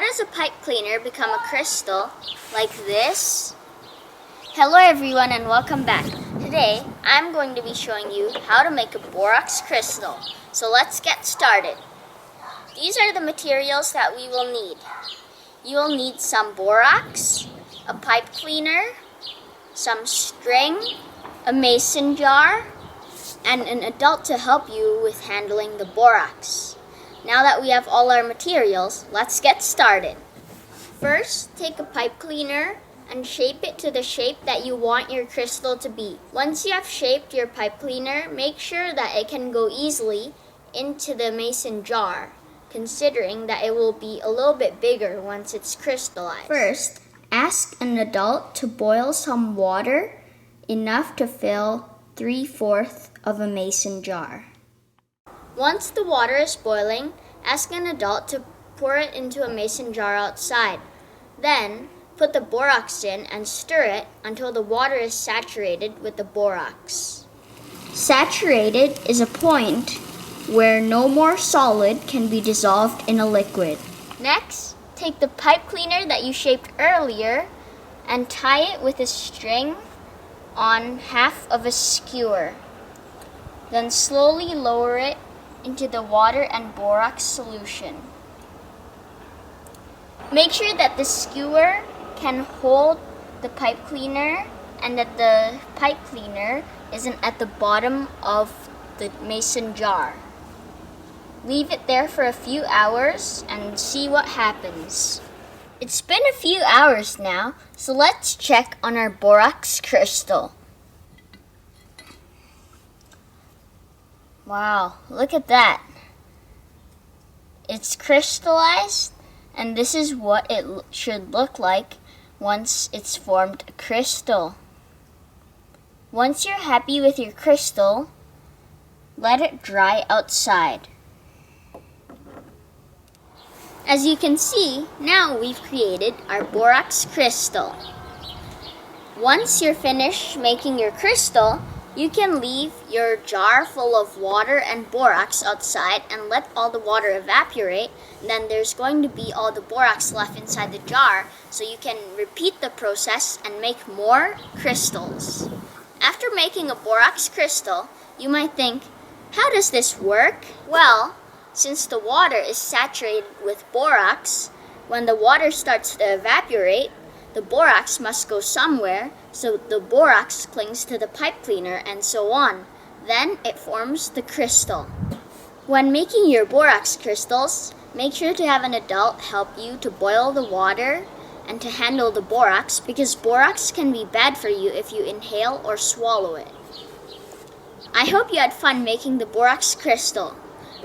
does a pipe cleaner become a crystal like this? Hello everyone and welcome back. Today, I'm going to be showing you how to make a borax crystal. So let's get started. These are the materials that we will need. You will need some borax, a pipe cleaner, some string, a mason jar, and an adult to help you with handling the borax. Now that we have all our materials, let's get started. First, take a pipe cleaner and shape it to the shape that you want your crystal to be. Once you have shaped your pipe cleaner, make sure that it can go easily into the mason jar, considering that it will be a little bit bigger once it's crystallized. First, ask an adult to boil some water, enough to fill 3/4 of a mason jar. Once the water is boiling, ask an adult to pour it into a mason jar outside. Then, put the borax in and stir it until the water is saturated with the borax. Saturated is a point where no more solid can be dissolved in a liquid. Next, take the pipe cleaner that you shaped earlier and tie it with a string on half of a skewer. Then slowly lower it into the water and borax solution. Make sure that the skewer can hold the pipe cleaner and that the pipe cleaner isn't at the bottom of the mason jar. Leave it there for a few hours and see what happens. It's been a few hours now, so let's check on our borax crystal. Wow, look at that. It's crystallized, and this is what it should look like once it's formed a crystal. Once you're happy with your crystal, let it dry outside. As you can see, now we've created our borax crystal. Once you're finished making your crystal, you can leave your jar full of water and borax outside and let all the water evaporate. Then there's going to be all the borax left inside the jar, so you can repeat the process and make more crystals. After making a borax crystal, you might think, how does this work? Well, since the water is saturated with borax, when the water starts to evaporate, the borax must go somewhere, so the borax clings to the pipe cleaner and so on. Then it forms the crystal. When making your borax crystals, make sure to have an adult help you to boil the water and to handle the borax, because borax can be bad for you if you inhale or swallow it. I hope you had fun making the borax crystal.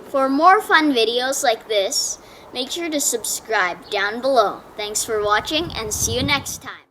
For more fun videos like this, make sure to subscribe down below. Thanks for watching and see you next time.